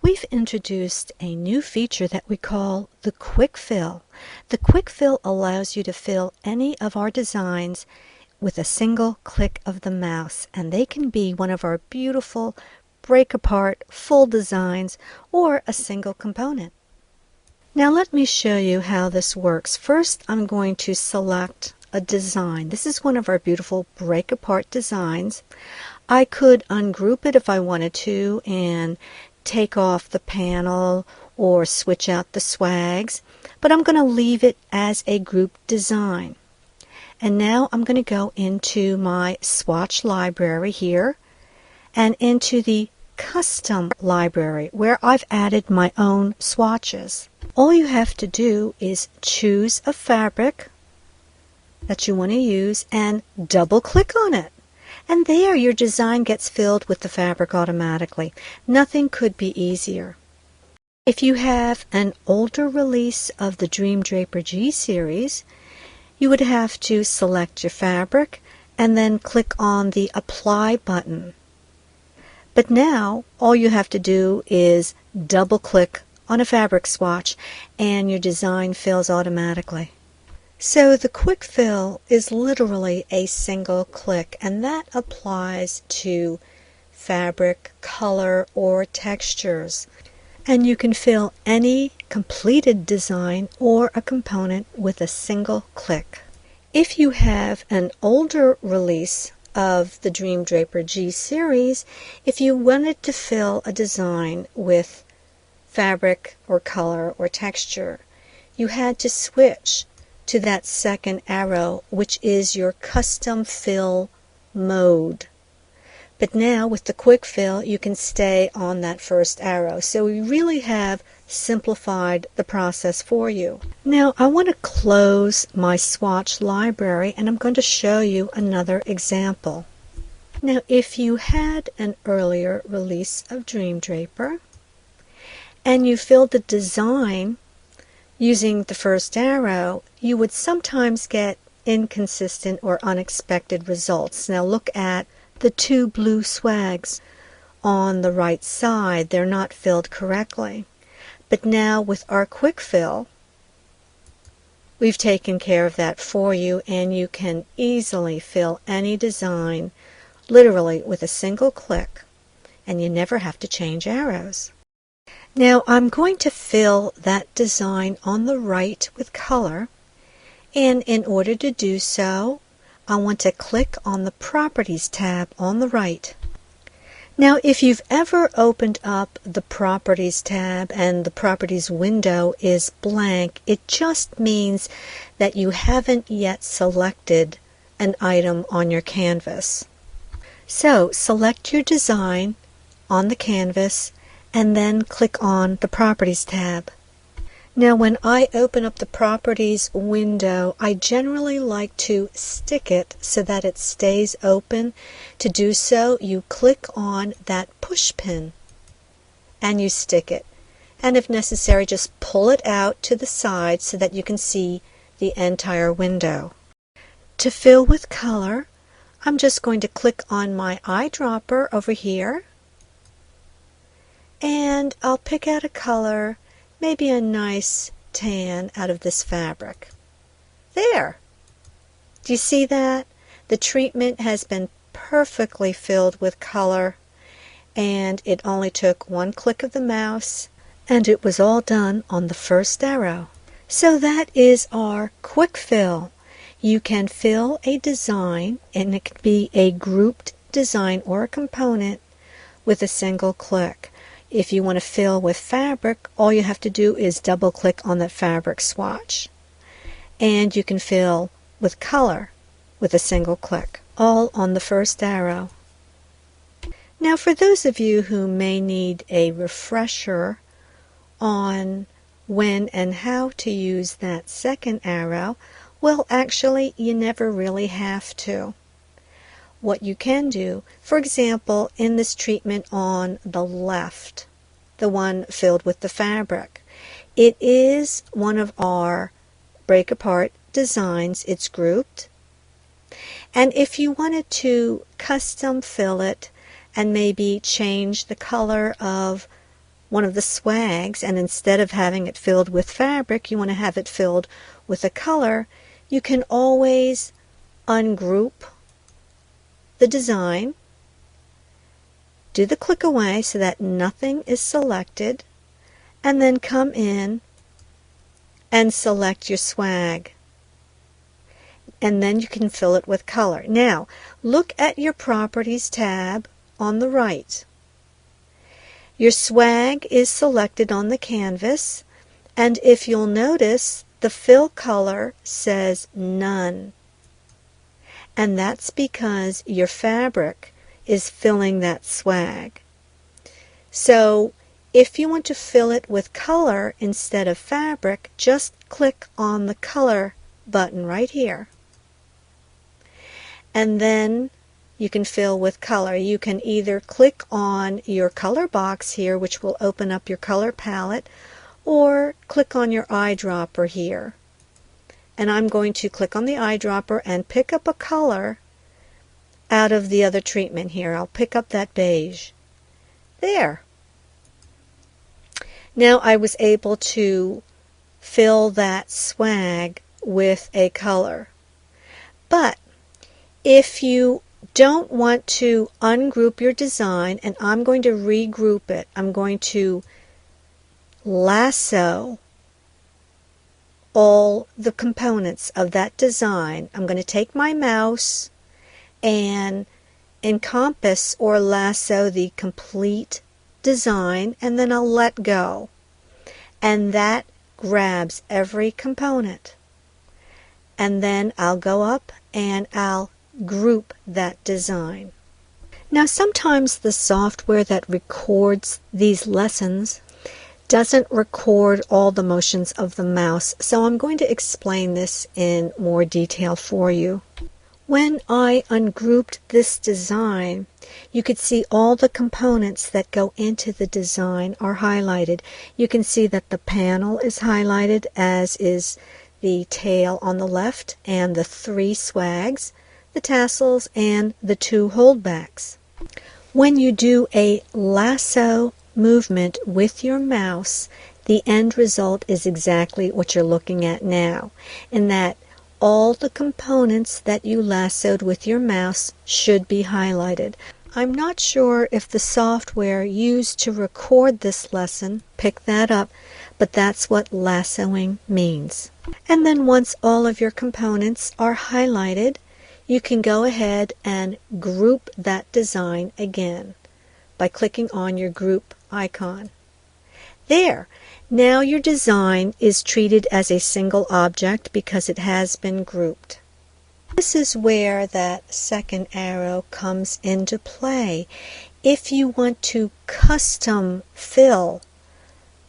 We've introduced a new feature that we call the Quick Fill. The Quick Fill allows you to fill any of our designs with a single click of the mouse, and they can be one of our beautiful break apart full designs or a single component. Now let me show you how this works. First, I'm going to select a design. This is one of our beautiful break apart designs. I could ungroup it if I wanted to and take off the panel or switch out the swags, but I'm going to leave it as a group design. And now I'm going to go into my swatch library here and into the custom library where I've added my own swatches. All you have to do is choose a fabric that you want to use and double click on it. And there your design gets filled with the fabric automatically. Nothing could be easier. If you have an older release of the Dream Draper G series, you would have to select your fabric and then click on the Apply button. But now all you have to do is double click on a fabric swatch and your design fills automatically. So the Quick Fill is literally a single click, and that applies to fabric, color, or textures. And you can fill any completed design or a component with a single click. If you have an older release of the Dream Draper G series, if you wanted to fill a design with fabric or color or texture, you had to switch to that second arrow, which is your custom fill mode. But now with the Quick Fill, you can stay on that first arrow. So we really have simplified the process for you. Now I want to close my swatch library and I'm going to show you another example. Now if you had an earlier release of Dream Draper and you filled the design using the first arrow, you would sometimes get inconsistent or unexpected results. Now look at the two blue swags on the right side. They're not filled correctly. But now with our Quick Fill, we've taken care of that for you, and you can easily fill any design literally with a single click, and you never have to change arrows. Now I'm going to fill that design on the right with color, and in order to do so, I want to click on the Properties tab on the right. Now if you've ever opened up the Properties tab and the Properties window is blank, it just means that you haven't yet selected an item on your canvas. So select your design on the canvas and then click on the Properties tab. Now when I open up the Properties window, I generally like to stick it so that it stays open. To do so, you click on that push pin and you stick it. And if necessary, just pull it out to the side so that you can see the entire window. To fill with color, I'm just going to click on my eyedropper over here, and I'll pick out a color, maybe a nice tan out of this fabric. There! Do you see that? The treatment has been perfectly filled with color, and it only took one click of the mouse, and it was all done on the first arrow. So that is our Quick Fill. You can fill a design, and it could be a grouped design or a component, with a single click. If you want to fill with fabric, all you have to do is double click on that fabric swatch. And you can fill with color with a single click, all on the first arrow. Now for those of you who may need a refresher on when and how to use that second arrow, well actually you never really have to. What you can do, for example, in this treatment on the left, the one filled with the fabric, it is one of our break apart designs. It's grouped, and if you wanted to custom fill it and maybe change the color of one of the swags, and instead of having it filled with fabric, you want to have it filled with a color, you can always ungroup the design, do the click away so that nothing is selected, and then come in and select your swag. And then you can fill it with color. Now, look at your Properties tab on the right. Your swag is selected on the canvas, and if you'll notice, the fill color says none. And that's because your fabric is filling that swag. So, if you want to fill it with color instead of fabric, just click on the color button right here. And then you can fill with color. You can either click on your color box here, which will open up your color palette, or click on your eyedropper here. And I'm going to click on the eyedropper and pick up a color out of the other treatment here. I'll pick up that beige. There. Now I was able to fill that swag with a color. But if you don't want to ungroup your design, and I'm going to regroup it, I'm going to lasso all the components of that design. I'm going to take my mouse and encompass or lasso the complete design, and then I'll let go. And that grabs every component. And then I'll go up and I'll group that design. Now sometimes the software that records these lessons doesn't record all the motions of the mouse, so I'm going to explain this in more detail for you. When I ungrouped this design, you could see all the components that go into the design are highlighted. You can see that the panel is highlighted, as is the tail on the left, and the 3 swags, the tassels, and the 2 holdbacks. When you do a lasso movement with your mouse, the end result is exactly what you're looking at now, in that all the components that you lassoed with your mouse should be highlighted. I'm not sure if the software used to record this lesson picked that up, but that's what lassoing means. And then once all of your components are highlighted, you can go ahead and group that design again by clicking on your group icon. There! Now your design is treated as a single object because it has been grouped. This is where that second arrow comes into play. If you want to custom fill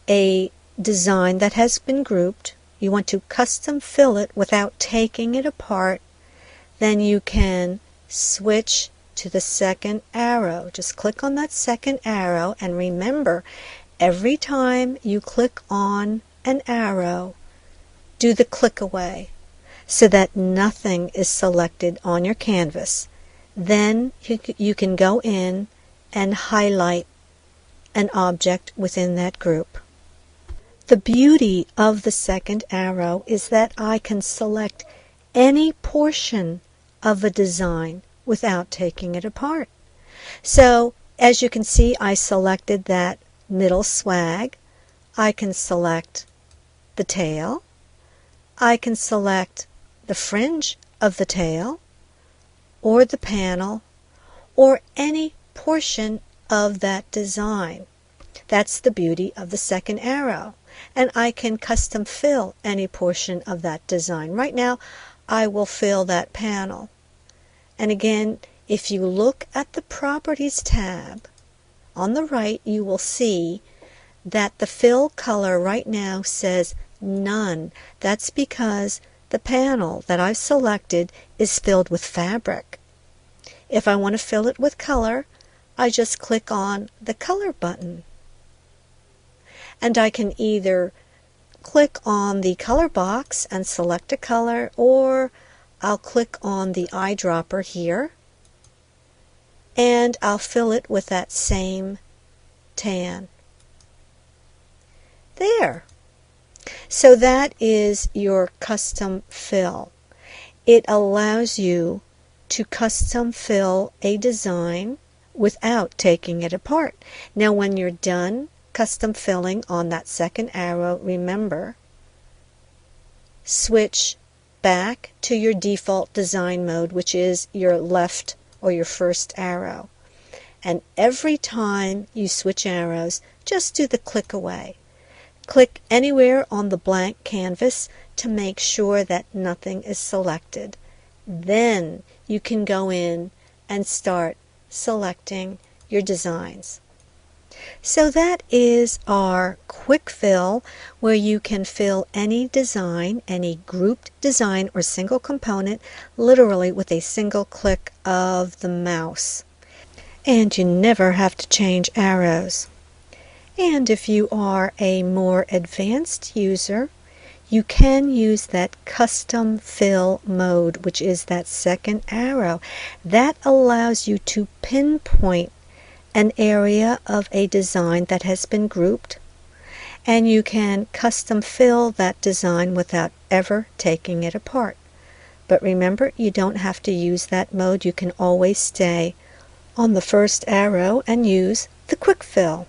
a design that has been grouped, you want to custom fill it without taking it apart, then you can switch to the second arrow. Just click on that second arrow, and remember, every time you click on an arrow, do the click away so that nothing is selected on your canvas. Then you can go in and highlight an object within that group. The beauty of the second arrow is that I can select any portion of a design without taking it apart. So, as you can see, I selected that middle swag. I can select the tail. I can select the fringe of the tail, or the panel, or any portion of that design. That's the beauty of the second arrow. And I can custom fill any portion of that design. Right now, I will fill that panel. And again, if you look at the Properties tab on the right, you will see that the fill color right now says none. That's because the panel that I've selected is filled with fabric. If I want to fill it with color, I just click on the color button. And I can either click on the color box and select a color, or I'll click on the eyedropper here and I'll fill it with that same tan. There. So that is your custom fill. It allows you to custom fill a design without taking it apart. Now when you're done custom filling on that second arrow, remember, switch back to your default design mode, which is your left or your first arrow. And every time you switch arrows, just do the click away. Click anywhere on the blank canvas to make sure that nothing is selected. Then you can go in and start selecting your designs. So that is our quick fill, where you can fill any design, any grouped design or single component, literally with a single click of the mouse. And you never have to change arrows. And if you are a more advanced user, you can use that custom fill mode, which is that second arrow. That allows you to pinpoint an area of a design that has been grouped, and you can custom fill that design without ever taking it apart. But remember, you don't have to use that mode. You can always stay on the first arrow and use the quick fill.